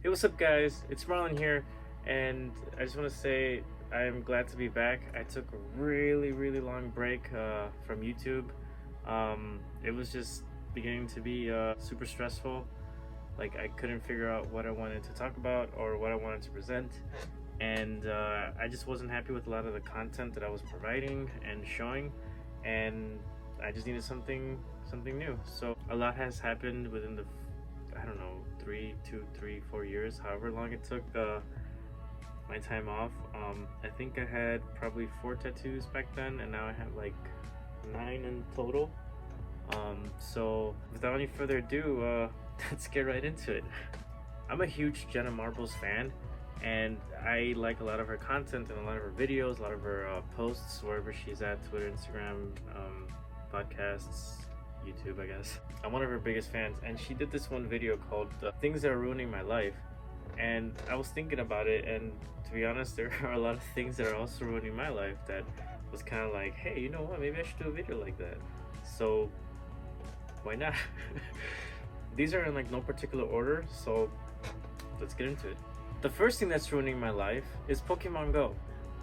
Hey, what's up, guys? It's Marlon here, and I just want to say I'm glad to be back. I took a really long break from YouTube. It was just beginning to be super stressful. Like, I couldn't figure out what I wanted to talk about or what I wanted to present, and I just wasn't happy with a lot of the content that I was providing and showing, and I just needed something new. So a lot has happened within the, I don't know, 4 years, however long it took my time off. I think I had probably 4 tattoos back then, and now I have like 9 in total. So without any further ado, let's get right into it. I'm a huge Jenna Marbles fan, and I like a lot of her content and a lot of her videos, a lot of her posts, wherever she's at, Twitter, Instagram, podcasts, YouTube, I guess. I'm one of her biggest fans, and she did this one video called Things That Are Ruining My Life. And I was thinking about it, and to be honest, there are a lot of things that are also ruining my life that was kind of like, hey, you know what, maybe I should do a video like that. So why not? These are in like no particular order, so let's get into it. The first thing that's ruining my life is Pokemon Go.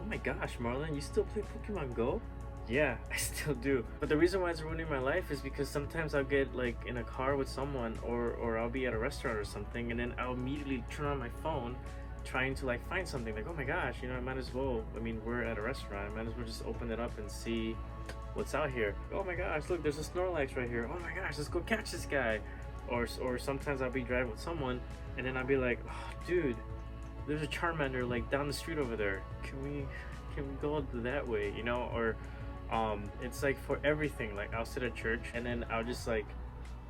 Oh my gosh, Marlon, you still play Pokemon Go? Yeah, I still do. But the reason why it's ruining my life is because sometimes I'll get like in a car with someone, or I'll be at a restaurant or something, and then I'll immediately turn on my phone trying to like find something. Like, oh my gosh, you know, I might as well, I mean, we're at a restaurant, I might as well just open it up and see what's out here. Oh my gosh, look, there's a Snorlax right here. Oh my gosh, let's go catch this guy. Or sometimes I'll be driving with someone, and then I'll be like, oh, dude, there's a Charmander like down the street over there. Can we go that way, you know? Or it's like for everything. Like, I'll sit at church, and then I'll just like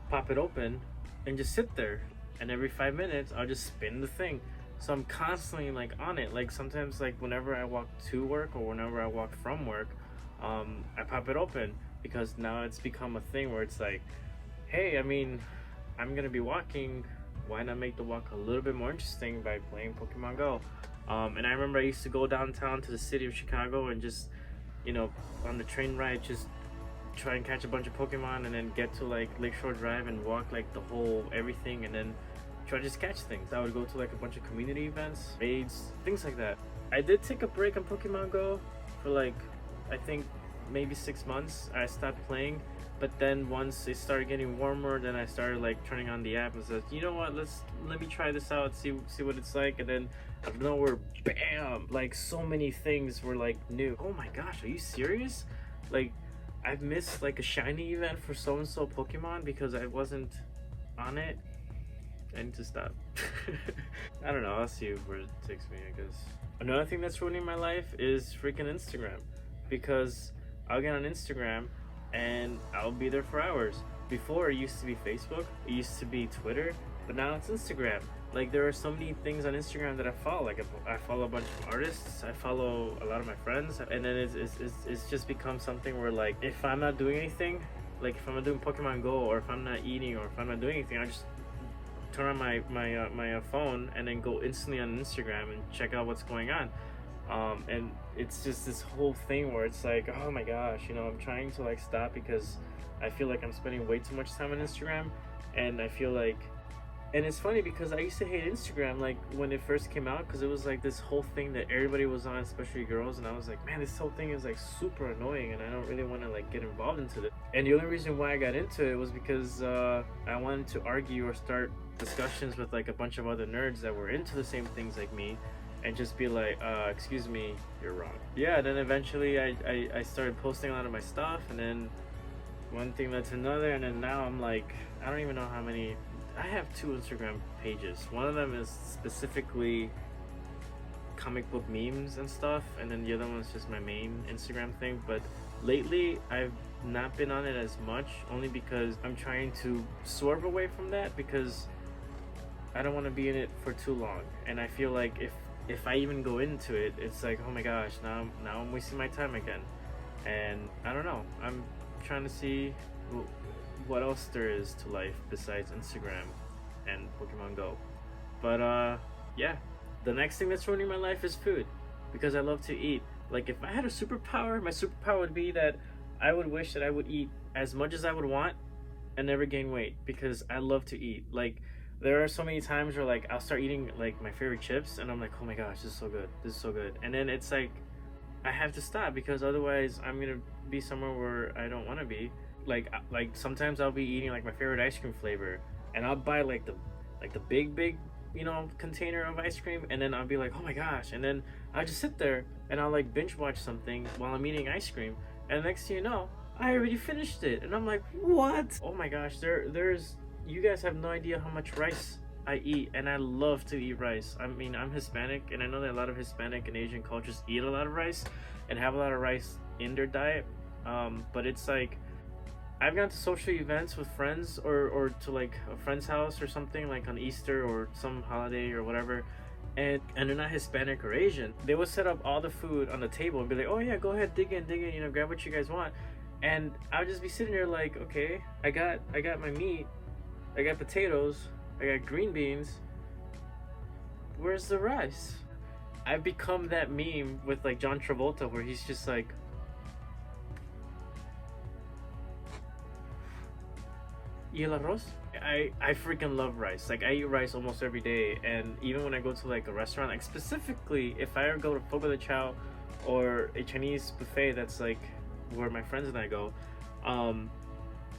pop it open and just sit there, and every 5 minutes I'll just spin the thing. So I'm constantly like on it. Like, sometimes, like whenever I walk to work or whenever I walk from work, I pop it open, because now it's become a thing where it's like, hey, I mean, I'm gonna be walking, why not make the walk a little bit more interesting by playing Pokemon Go? And I remember I used to go downtown to the city of Chicago and just, you know, on the train ride, just try and catch a bunch of Pokemon, and then get to like Lakeshore Drive and walk like the whole everything, and then try to just catch things. I would go to like a bunch of community events, raids, things like that. I did take a break on Pokemon Go for like, I think maybe 6 months. I stopped playing, but then once it started getting warmer, then I started like turning on the app and said, you know what, let me try this out, see what it's like. And then out of nowhere, bam, like so many things were like new. Oh my gosh, are you serious? Like, I've missed like a shiny event for so and so Pokemon because I wasn't on it. I need to stop. I don't know, I'll see where it takes me, I guess. Another thing that's ruining my life is freaking Instagram, because I'll get on Instagram and I'll be there for hours. Before, it used to be Facebook, it used to be Twitter, but now it's Instagram. Like, there are so many things on Instagram that I follow. Like, I follow a bunch of artists, I follow a lot of my friends, and then it's just become something where, like, if I'm not doing anything, like if I'm not doing Pokemon Go, or if I'm not eating, or if I'm not doing anything, I just turn on my phone and then go instantly on Instagram and check out what's going on. And it's just this whole thing where it's like, oh my gosh, you know, I'm trying to like stop, because I feel like I'm spending way too much time on Instagram, and I feel like, and it's funny because I used to hate Instagram like when it first came out, because it was like this whole thing that everybody was on, especially girls, and I was like, man, this whole thing is like super annoying, and I don't really want to like get involved into it. And the only reason why I got into it was because I wanted to argue or start discussions with like a bunch of other nerds that were into the same things like me, and just be like, excuse me, you're wrong. Yeah, then eventually I started posting a lot of my stuff, and then one thing led to another, and then now I'm like, I don't even know how many. I have 2 Instagram pages. One of them is specifically comic book memes and stuff, and then the other one's just my main Instagram thing. But lately I've not been on it as much, only because I'm trying to swerve away from that, because I don't want to be in it for too long. And I feel like if I even go into it, it's like, oh my gosh, now I'm wasting my time again. And I don't know, I'm trying to see what else there is to life besides Instagram and Pokemon Go. But yeah, the next thing that's ruining my life is food, because I love to eat. Like, if I had a superpower, my superpower would be that I would wish that I would eat as much as I would want and never gain weight, because I love to eat. Like, there are so many times where like I'll start eating like my favorite chips and I'm like, oh my gosh, this is so good, this is so good, and then it's like I have to stop because otherwise I'm gonna be somewhere where I don't want to be. Like sometimes I'll be eating like my favorite ice cream flavor, and I'll buy like the big container of ice cream, and then I'll be like, oh my gosh, and then I just sit there and I'll like binge watch something while I'm eating ice cream, and the next thing you know, I already finished it, and I'm like, what? Oh my gosh, there's you guys have no idea how much rice I eat, and I love to eat rice. I mean, I'm Hispanic, and I know that a lot of Hispanic and Asian cultures eat a lot of rice and have a lot of rice in their diet. But it's like I've gone to social events with friends or to like a friend's house or something like on Easter or some holiday or whatever, and they're not Hispanic or Asian. They would set up all the food on the table and be like, oh yeah, go ahead, dig in, you know, grab what you guys want. And I would just be sitting there like, okay, I got my meat, I got potatoes, I got green beans. Where's the rice? I've become that meme with like John Travolta where he's just like, ¿Y el arroz? I freaking love rice. Like I eat rice almost every day, and even when I go to like a restaurant, like specifically if I ever go to Fogo de Chao or a Chinese buffet that's like where my friends and I go,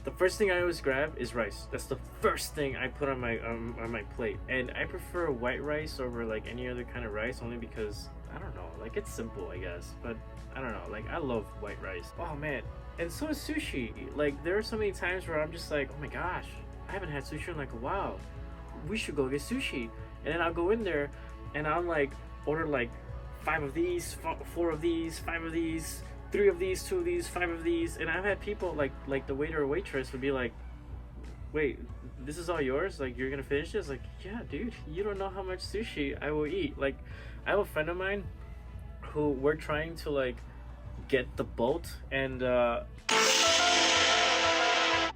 the first thing I always grab is rice. That's the first thing I put on my plate, and I prefer white rice over like any other kind of rice, only because I don't know, like it's simple, I guess, but I don't know, like I love white rice. Oh man, and so is sushi. Like there are so many times where I'm just like, oh my gosh, I haven't had sushi in like a while. We should go get sushi, and then I'll go in there, and I'll like order like 5 of these, 4 of these, 5 of these, 3 of these, 2 of these, 5 of these, and I've had people like the waiter or waitress would be like, wait, this is all yours? Like you're gonna finish this? Like, yeah, dude, you don't know how much sushi I will eat. Like I have a friend of mine who we're trying to like get the boat, and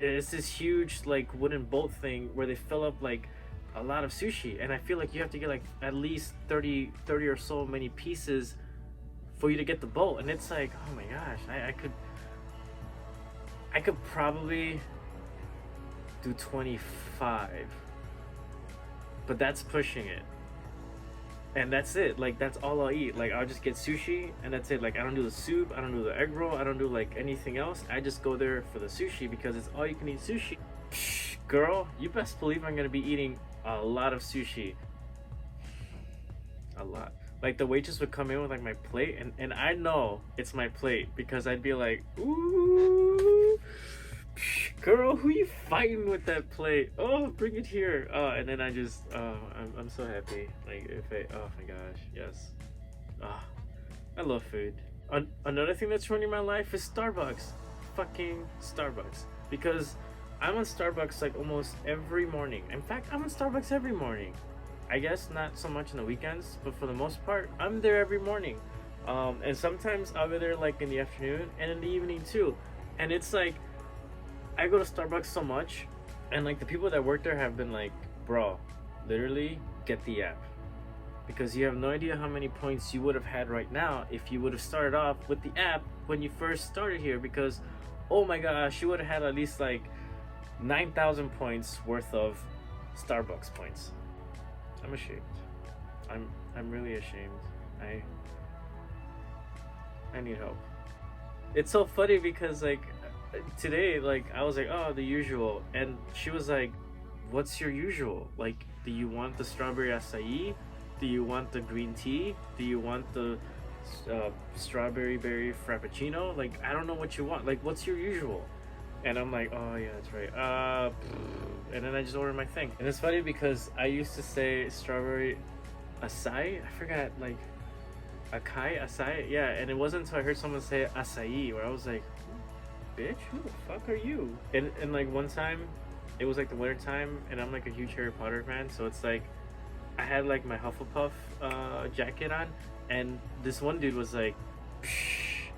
it's this huge like wooden boat thing where they fill up like a lot of sushi, and I feel like you have to get like at least 30 or so many pieces for you to get the boat, and it's like, oh my gosh, I could probably do 25, but that's pushing it, and that's it. Like that's all I'll eat. Like I'll just get sushi and that's it. Like I don't do the soup, I don't do the egg roll, I don't do like anything else. I just go there for the sushi because it's all you can eat sushi. Psh, girl, you best believe I'm gonna be eating a lot of sushi. A lot. Like the waitress would come in with like my plate, and I know it's my plate because I'd be like, ooh, girl, who you fighting with that plate? Oh, bring it here. And then I just, I'm so happy. Like oh my gosh, yes. I love food. Another thing that's ruining my life is Starbucks. Fucking Starbucks. Because I'm on Starbucks like almost every morning. In fact, I'm on Starbucks every morning. I guess not so much on the weekends, but for the most part, I'm there every morning. And sometimes I'll go there like in the afternoon and in the evening too. And it's like, I go to Starbucks so much, and like the people that work there have been like, bro, literally get the app. Because you have no idea how many points you would have had right now if you would have started off with the app when you first started here. Because, oh my gosh, you would have had at least like 9,000 points worth of Starbucks points. I'm ashamed. I'm really ashamed. I need help. It's so funny because like today, like I was like, oh, the usual, and she was like, what's your usual? Like, do you want the strawberry acai? Do you want the green tea? Do you want the strawberry berry frappuccino? Like, I don't know what you want. Like, what's your usual? And I'm like, oh yeah, that's right. And then I just ordered my thing. And it's funny because I used to say strawberry acai. I forgot, like acai. Yeah, and it wasn't until I heard someone say acai where I was like, bitch, who the fuck are you? And like one time, it was like the winter time, and I'm like a huge Harry Potter fan, so it's like I had like my Hufflepuff jacket on, and this one dude was like, psh,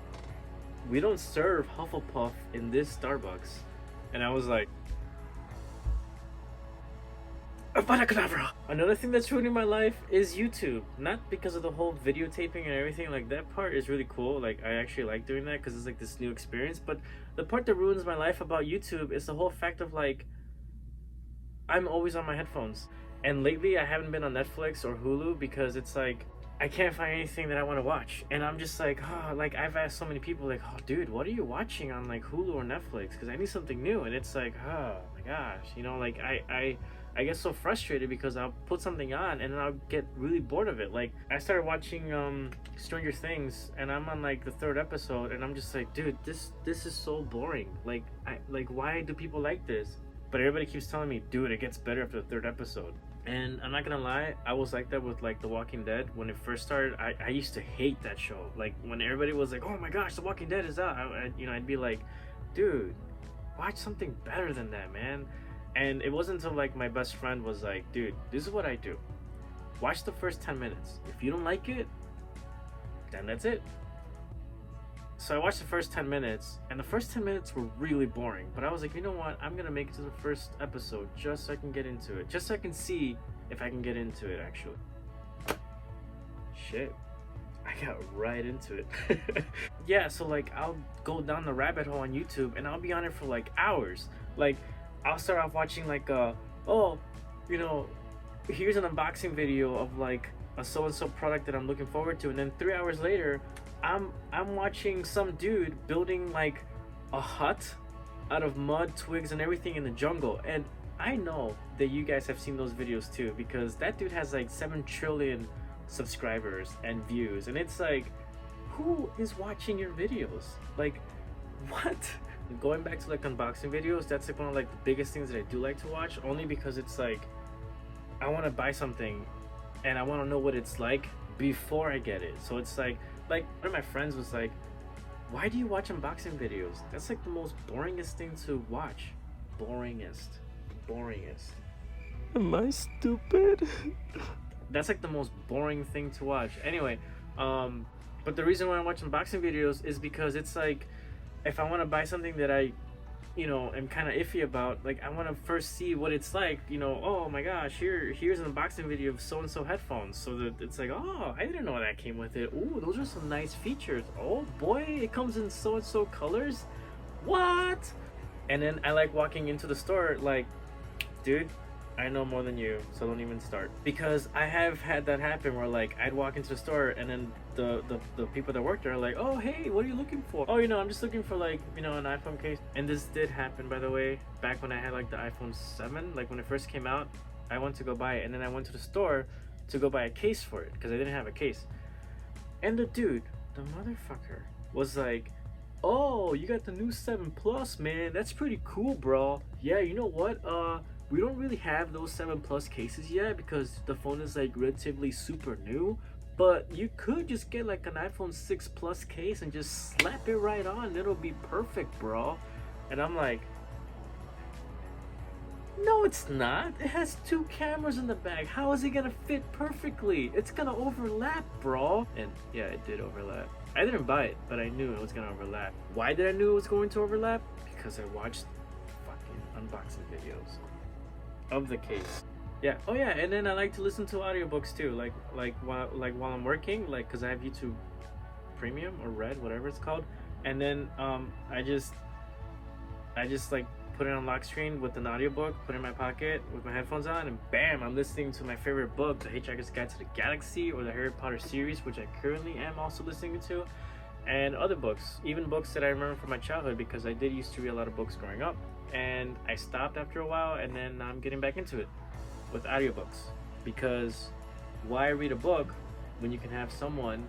we don't serve Hufflepuff in this Starbucks. And I was like, Avada. Another thing that's ruining my life is YouTube. Not because of the whole videotaping and everything. Like that part is really cool. Like I actually like doing that because it's like this new experience. But the part that ruins my life about YouTube is the whole fact of like I'm always on my headphones. And lately I haven't been on Netflix or Hulu because it's like I can't find anything that I want to watch. And I'm just like, oh, like I've asked so many people like, oh dude, what are you watching on like Hulu or Netflix? Because I need something new. And it's like, oh my gosh, you know, like I get so frustrated because I'll put something on and then I'll get really bored of it. Like I started watching Stranger Things and I'm on like the third episode and I'm just like, dude, this is so boring. Like why do people like this? But everybody keeps telling me, dude, it gets better after the third episode. And I'm not gonna lie, I was like that with like The Walking Dead. When it first started, I used to hate that show. Like when everybody was like, oh my gosh, The Walking Dead is out, I'd be like, dude, watch something better than that, man. And it wasn't until like my best friend was like, dude, this is what I do. Watch the first 10 minutes. If you don't like it, then that's it. So I watched the first 10 minutes, and the first 10 minutes were really boring. But I was like, you know what? I'm gonna make it to the first episode just so I can get into it. Just so I can see if I can get into it, actually. Shit. I got right into it. Yeah, so like I'll go down the rabbit hole on YouTube, and I'll be on it for like hours. Like, I'll start off watching like, here's an unboxing video of like a so-and-so product that I'm looking forward to. And then 3 hours later, I'm watching some dude building like a hut out of mud, twigs, and everything in the jungle. And I know that you guys have seen those videos too, because that dude has like 7 trillion subscribers and views. And it's like, who is watching your videos? Like, what? Going back to like unboxing videos, that's like one of like the biggest things that I do like to watch, only because it's like I want to buy something and I want to know what it's like before I get it. So it's like one of my friends was like, why do you watch unboxing videos? That's like the most boringest thing to watch. Boringest. Am I stupid? That's like the most boring thing to watch. Anyway, but the reason why I watch unboxing videos is because it's like, if I want to buy something that I, am kind of iffy about, like I want to first see what it's like, oh my gosh, here's an unboxing video of so-and-so headphones, so that it's like, oh, I didn't know that came with it. Ooh, those are some nice features. Oh boy, it comes in so-and-so colors. What? And then I like walking into the store like, dude, I know more than you, so don't even start. Because I have had that happen where like I'd walk into the store and then the people that work there are like, oh hey, what are you looking for? Oh, I'm just looking for like, an iPhone case. And this did happen, by the way, back when I had like the iPhone 7, like when it first came out. I went to go buy it, and then I went to the store to go buy a case for it because I didn't have a case. And the dude, the motherfucker, was like, oh, you got the new 7 Plus, man, that's pretty cool, bro. Yeah, you know what, we don't really have those 7 Plus cases yet because the phone is like relatively super new, but you could just get like an iPhone 6 Plus case and just slap it right on. It'll be perfect, bro. And I'm like, no, it's not. It has 2 cameras in the back. How is it gonna fit perfectly? It's gonna overlap, bro. And yeah, it did overlap. I didn't buy it, but I knew it was gonna overlap. Why did I know it was going to overlap? Because I watched fucking unboxing videos of the case. Yeah. Oh yeah, and then I like to listen to audiobooks too, like while I'm working, like because I have YouTube Premium or Red, whatever it's called. And then I just like put it on lock screen with an audiobook, put it in my pocket with my headphones on, and bam, I'm listening to my favorite book, The Hitchhiker's Guide to the Galaxy, or the Harry Potter series, which I currently am also listening to, and other books, even books that I remember from my childhood, because I did used to read a lot of books growing up, and I stopped after a while, and then I'm getting back into it with audiobooks, because why read a book when you can have someone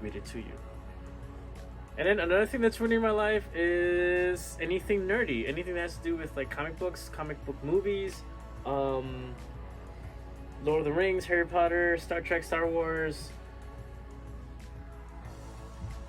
read it to you? And then another thing that's ruining my life is anything nerdy, anything that has to do with like comic books, comic book movies, Lord of the Rings, Harry Potter, Star Trek, Star Wars.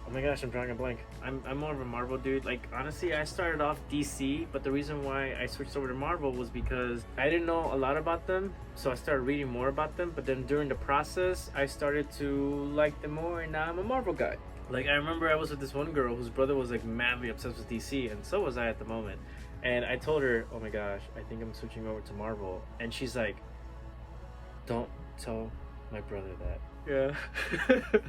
Oh my gosh, I'm drawing a blank. I'm more of a Marvel dude. Like honestly, I started off DC, but the reason why I switched over to Marvel was because I didn't know a lot about them, so I started reading more about them. But then during the process, I started to like them more, and now I'm a Marvel guy. Like, I remember I was with this one girl whose brother was, like, madly obsessed with DC, and so was I at the moment. And I told her, oh my gosh, I think I'm switching over to Marvel. And she's like, don't tell my brother that. Yeah.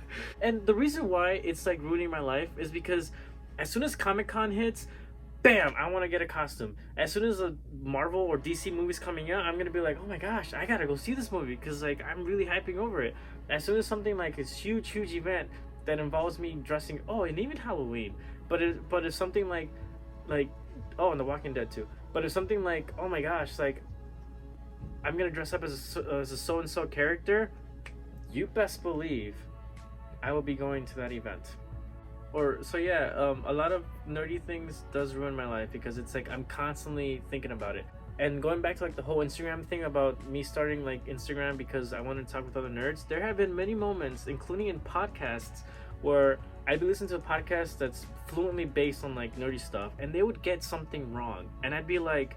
And the reason why it's, like, ruining my life is because as soon as Comic-Con hits, bam, I want to get a costume. As soon as a Marvel or DC movie's coming out, I'm gonna be like, oh my gosh, I gotta go see this movie because like I'm really hyping over it. As soon as something like this huge event that involves me dressing, oh, and even Halloween, but if something like oh, and The Walking Dead too. But if something like, oh my gosh, like I'm gonna dress up as a so and so character, you best believe I will be going to that event. Or so yeah, a lot of nerdy things does ruin my life because it's like I'm constantly thinking about it. And going back to like the whole Instagram thing about me starting like Instagram because I wanted to talk with other nerds, there have been many moments, including in podcasts, where I'd be listening to a podcast that's fluently based on like nerdy stuff, and they would get something wrong, and I'd be like,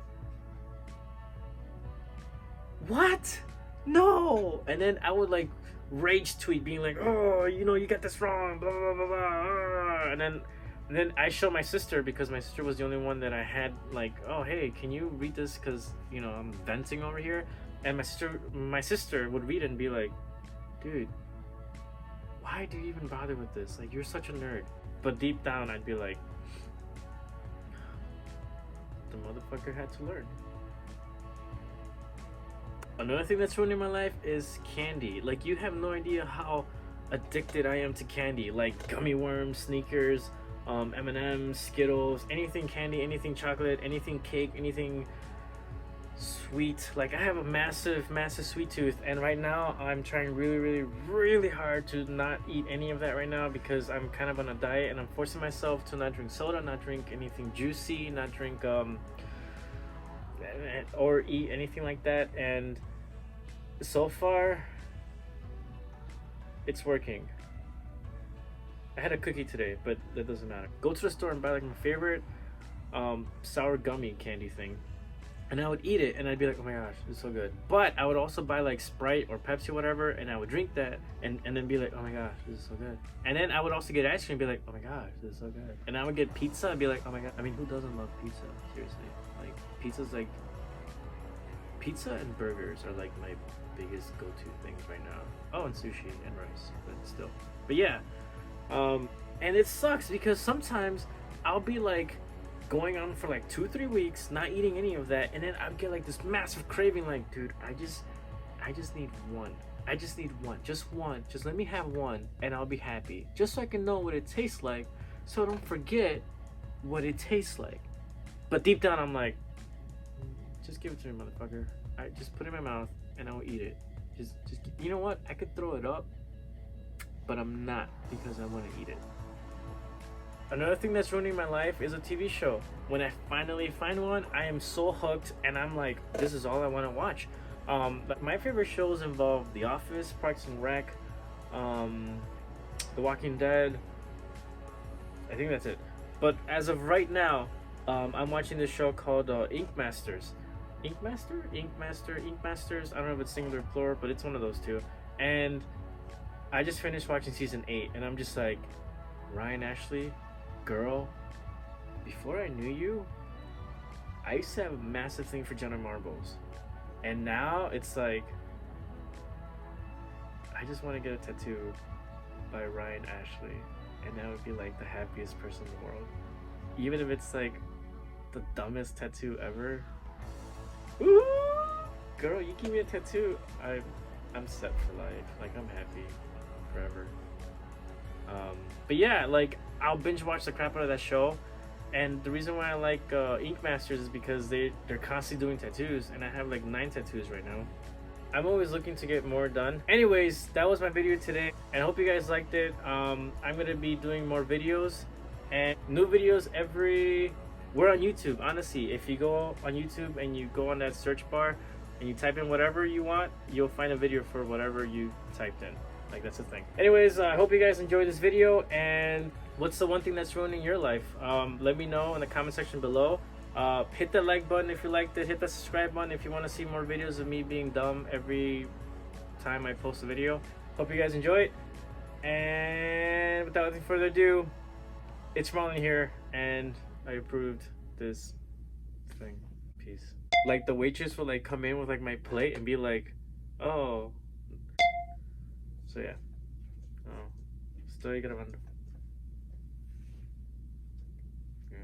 "What? No!" And then I would like rage tweet, being like, "Oh, you know, you got this wrong, blah blah blah blah," and then I show my sister because my sister was the only one that I had like, "Oh, hey, can you read this? Because you know I'm venting over here." And my sister would read it and be like, "Dude, why do you even bother with this? Like, you're such a nerd." But deep down, I'd be like, the motherfucker had to learn. Another thing that's ruining my life is candy. Like, you have no idea how addicted I am to candy. Like gummy worms, Sneakers, M&M's, Skittles, anything candy, anything chocolate, anything cake, anything sweet. Like, I have a massive sweet tooth, and right now I'm trying really hard to not eat any of that right now because I'm kind of on a diet, and I'm forcing myself to not drink soda, not drink anything juicy, not drink or eat anything like that. And so far it's working. I had a cookie today, but that doesn't matter. Go to the store and buy like my favorite sour gummy candy thing, and I would eat it and I'd be like, oh my gosh, this is so good. But I would also buy like Sprite or Pepsi or whatever, and I would drink that and then be like, oh my gosh, this is so good. And then I would also get ice cream and be like, oh my gosh, this is so good. And I would get pizza and be like, oh my god. I mean, who doesn't love pizza? Seriously. Like, pizza and burgers are like my biggest go-to things right now. Oh, and sushi and rice, but still. But yeah, and it sucks because sometimes I'll be like going on for like 2-3 weeks not eating any of that, and then I'll get like this massive craving, like, dude, I just need one. I just need one. Just one. Just let me have one and I'll be happy. Just so I can know what it tastes like, so I don't forget what it tastes like. But deep down I'm like, just give it to me, motherfucker. I just put it in my mouth and I will eat it. Just you know what? I could throw it up, but I'm not, because I want to eat it. Another thing that's ruining my life is a TV show. When I finally find one, I am so hooked, and I'm like, this is all I want to watch. But my favorite shows involve The Office, Parks and Rec, The Walking Dead. I think that's it. But as of right now, I'm watching this show called Ink Masters. Ink Masters. I don't know if it's singular or plural, but it's one of those two. And I just finished watching season 8, and I'm just like, Ryan Ashley, girl, before I knew you, I used to have a massive thing for Jenna Marbles, and now it's like, I just want to get a tattoo by Ryan Ashley, and that would be like the happiest person in the world, even if it's like the dumbest tattoo ever. Ooh, girl, you give me a tattoo, I'm set for life. Like, I'm happy forever. But yeah, like, I'll binge watch the crap out of that show, and the reason why I like Ink Masters is because they're constantly doing tattoos, and I have like 9 tattoos right now. I'm always looking to get more done. Anyways, that was my video today, and I hope you guys liked it. I'm gonna be doing more videos, and new videos we're on YouTube. Honestly, if you go on YouTube and you go on that search bar and you type in whatever you want, you'll find a video for whatever you typed in. Like, that's the thing. Anyways, I hope you guys enjoyed this video, and what's the one thing that's ruining your life? Let me know in the comment section below. Hit the like button if you liked it. Hit the subscribe button if you want to see more videos of me being dumb every time I post a video. Hope you guys enjoy it. And without any further ado, it's Marlon here, and I approved this thing. Peace. Like, the waitress will like come in with like my plate and be like, oh. So yeah. Oh. Estoy grabando. Yeah.